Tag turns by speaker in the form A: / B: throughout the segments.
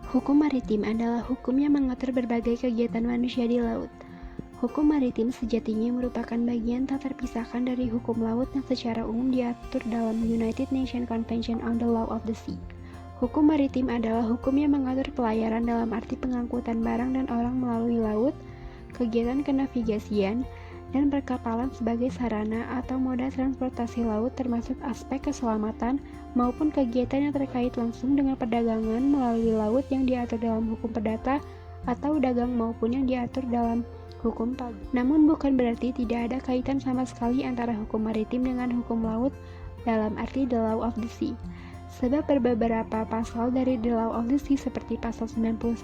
A: Hukum maritim adalah hukum yang mengatur berbagai kegiatan manusia di laut. Hukum maritim sejatinya merupakan bagian tak terpisahkan dari hukum laut yang secara umum diatur dalam United Nations Convention on the Law of the Sea. Hukum maritim adalah hukum yang mengatur pelayaran dalam arti pengangkutan barang dan orang melalui laut, kegiatan kenavigasian, dan perkapalan sebagai sarana atau moda transportasi laut termasuk aspek keselamatan maupun kegiatan yang terkait langsung dengan perdagangan melalui laut yang diatur dalam hukum perdata atau dagang maupun yang diatur dalam hukum pagi. Namun bukan berarti tidak ada kaitan sama sekali antara hukum maritim dengan hukum laut dalam arti the law of the sea. Sebab beberapa pasal dari the law of the sea seperti pasal 91,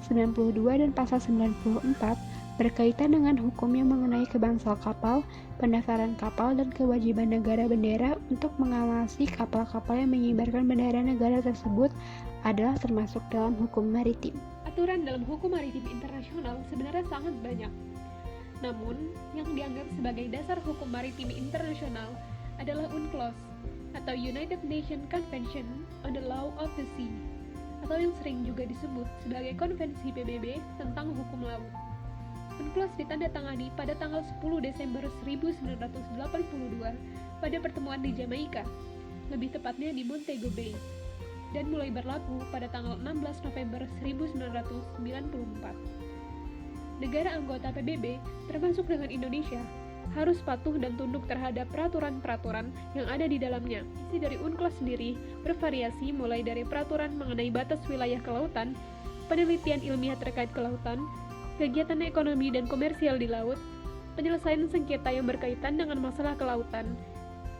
A: 92, dan pasal 94 berkaitan dengan hukum yang mengenai kebangsal kapal, pendaftaran kapal, dan kewajiban negara bendera untuk mengawasi kapal-kapal yang mengibarkan bendera negara tersebut adalah termasuk dalam hukum maritim.
B: Aturan dalam hukum maritim internasional sebenarnya sangat banyak. Namun, yang dianggap sebagai dasar hukum maritim internasional adalah UNCLOS atau United Nations Convention on the Law of the Sea, atau yang sering juga disebut sebagai Konvensi PBB tentang hukum laut. UNCLOS ditandatangani pada tanggal 10 Desember 1982 pada pertemuan di Jamaika, lebih tepatnya di Montego Bay, dan mulai berlaku pada tanggal 16 November 1994. Negara anggota PBB, termasuk dengan Indonesia, harus patuh dan tunduk terhadap peraturan-peraturan yang ada di dalamnya. Isi dari UNCLOS sendiri bervariasi mulai dari peraturan mengenai batas wilayah kelautan, penelitian ilmiah terkait kelautan, kegiatan ekonomi dan komersial di laut, penyelesaian sengketa yang berkaitan dengan masalah kelautan,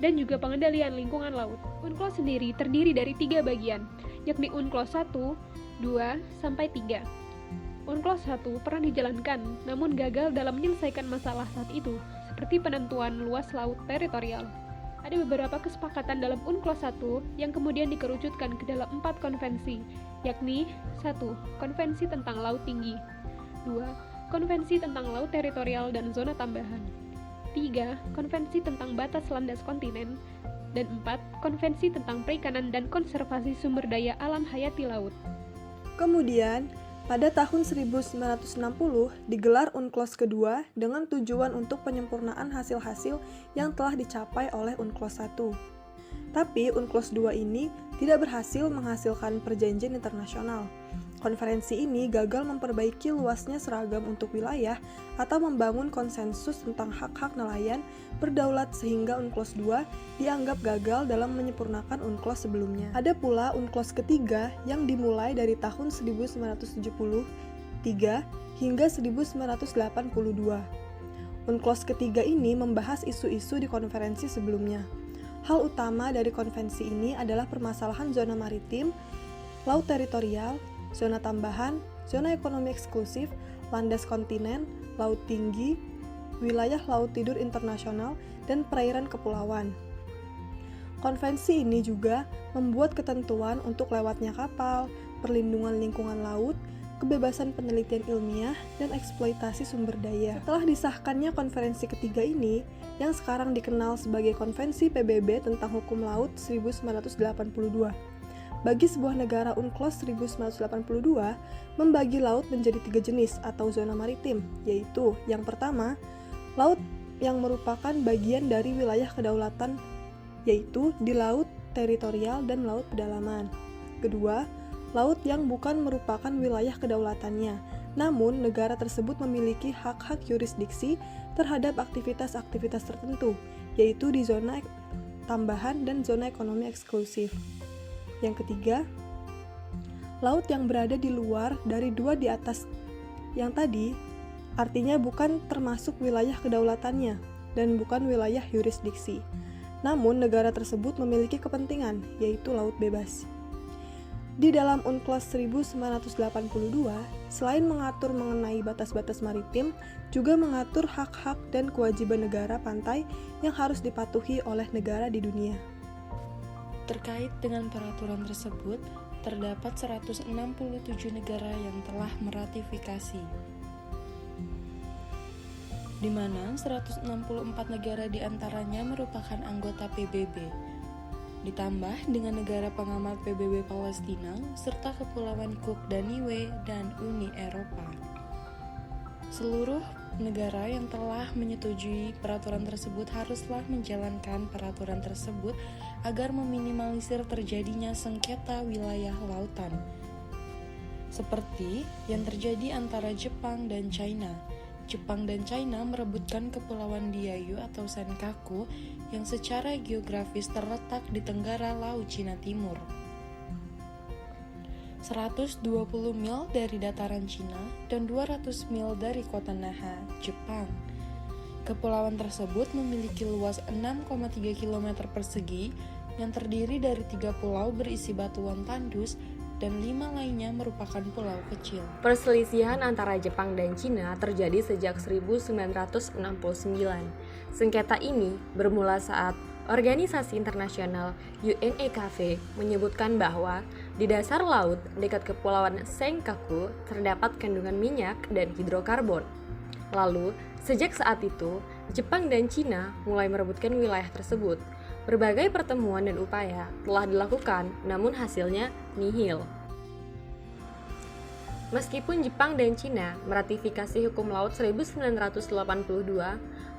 B: dan juga pengendalian lingkungan laut. UNCLOS sendiri terdiri dari 3 bagian, yakni UNCLOS 1, 2, sampai 3. UNCLOS 1 pernah dijalankan, namun gagal dalam menyelesaikan masalah saat itu, seperti penentuan luas laut teritorial. Ada beberapa kesepakatan dalam UNCLOS 1 yang kemudian dikerucutkan ke dalam 4 konvensi, yakni 1. Konvensi tentang Laut Tinggi, 2. Konvensi tentang Laut Teritorial dan Zona Tambahan, 3. Konvensi tentang Batas Landas Kontinen, dan 4. Konvensi tentang Perikanan dan Konservasi Sumber Daya Alam Hayati Laut.
C: Kemudian, pada tahun 1960 digelar UNCLOS kedua dengan tujuan untuk penyempurnaan hasil-hasil yang telah dicapai oleh UNCLOS 1. Tapi UNCLOS 2 ini tidak berhasil menghasilkan perjanjian internasional. Konferensi ini gagal memperbaiki luasnya seragam untuk wilayah atau membangun konsensus tentang hak-hak nelayan berdaulat sehingga UNCLOS 2 dianggap gagal dalam menyempurnakan UNCLOS sebelumnya. Ada pula UNCLOS ketiga yang dimulai dari tahun 1973 hingga 1982. UNCLOS ketiga ini membahas isu-isu di konferensi sebelumnya. Hal utama dari konvensi ini adalah permasalahan zona maritim, laut teritorial, zona tambahan, zona ekonomi eksklusif, landas kontinen, laut tinggi, wilayah laut tidur internasional, dan perairan kepulauan. Konvensi ini juga membuat ketentuan untuk lewatnya kapal, perlindungan lingkungan laut, kebebasan penelitian ilmiah, dan eksploitasi sumber daya. Setelah disahkannya konferensi ketiga ini, yang sekarang dikenal sebagai Konvensi PBB tentang Hukum Laut 1982. Bagi sebuah negara UNCLOS 1982, membagi laut menjadi 3 jenis atau zona maritim, yaitu yang pertama, laut yang merupakan bagian dari wilayah kedaulatan, yaitu di laut teritorial dan laut pedalaman. Kedua, laut yang bukan merupakan wilayah kedaulatannya, namun negara tersebut memiliki hak-hak yurisdiksi terhadap aktivitas-aktivitas tertentu, yaitu di zona tambahan dan zona ekonomi eksklusif. Yang ketiga, laut yang berada di luar dari 2 di atas yang tadi, artinya bukan termasuk wilayah kedaulatannya dan bukan wilayah yurisdiksi. Namun negara tersebut memiliki kepentingan, yaitu laut bebas. Di dalam UNCLOS 1982, selain mengatur mengenai batas-batas maritim, juga mengatur hak-hak dan kewajiban negara pantai yang harus dipatuhi oleh negara di dunia.
D: Terkait dengan peraturan tersebut, terdapat 167 negara yang telah meratifikasi, di mana 164 negara diantaranya merupakan anggota PBB. ditambah dengan negara pengamat PBB Palestina, serta Kepulauan Cook dan Niue, dan Uni Eropa. Seluruh negara yang telah menyetujui peraturan tersebut haruslah menjalankan peraturan tersebut agar meminimalisir terjadinya sengketa wilayah lautan, seperti yang terjadi antara Jepang dan China. Jepang dan China merebutkan Kepulauan Diaoyu atau Senkaku yang secara geografis terletak di tenggara Laut Cina Timur, 120 mil dari dataran Cina dan 200 mil dari kota Naha, Jepang. Kepulauan tersebut memiliki luas 6,3 km persegi yang terdiri dari 3 pulau berisi batuan tandus dan 5 lainnya merupakan pulau kecil.
E: Perselisihan antara Jepang dan Cina terjadi sejak 1969. Sengketa ini bermula saat Organisasi Internasional UNECAV menyebutkan bahwa di dasar laut dekat Kepulauan Senkaku terdapat kandungan minyak dan hidrokarbon. Lalu, sejak saat itu, Jepang dan Cina mulai merebutkan wilayah tersebut. Berbagai pertemuan dan upaya telah dilakukan, namun hasilnya nihil. Meskipun Jepang dan Cina meratifikasi hukum laut 1982,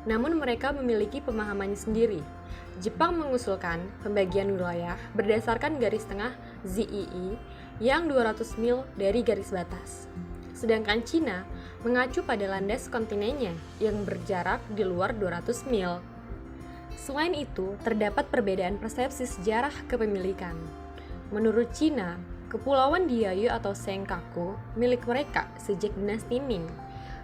E: namun mereka memiliki pemahamannya sendiri. Jepang mengusulkan pembagian wilayah berdasarkan garis tengah ZEE yang 200 mil dari garis batas. Sedangkan Cina mengacu pada landas kontinennya yang berjarak di luar 200 mil. Selain itu, terdapat perbedaan persepsi sejarah kepemilikan. Menurut Cina, Kepulauan Diaoyu atau Senkaku milik mereka sejak dinasti Ming.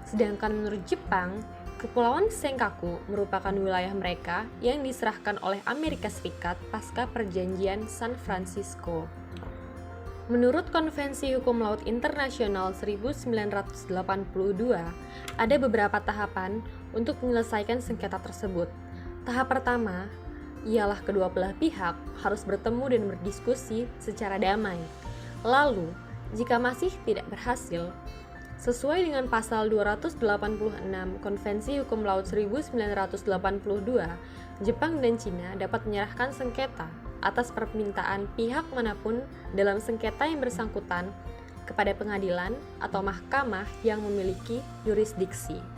E: Sedangkan menurut Jepang, Kepulauan Senkaku merupakan wilayah mereka yang diserahkan oleh Amerika Serikat pasca Perjanjian San Francisco. Menurut Konvensi Hukum Laut Internasional 1982, ada beberapa tahapan untuk menyelesaikan sengketa tersebut. Tahap pertama ialah kedua belah pihak harus bertemu dan berdiskusi secara damai. Lalu, jika masih tidak berhasil, sesuai dengan pasal 286 Konvensi Hukum Laut 1982, Jepang dan Cina dapat menyerahkan sengketa atas permintaan pihak manapun dalam sengketa yang bersangkutan kepada pengadilan atau mahkamah yang memiliki yurisdiksi.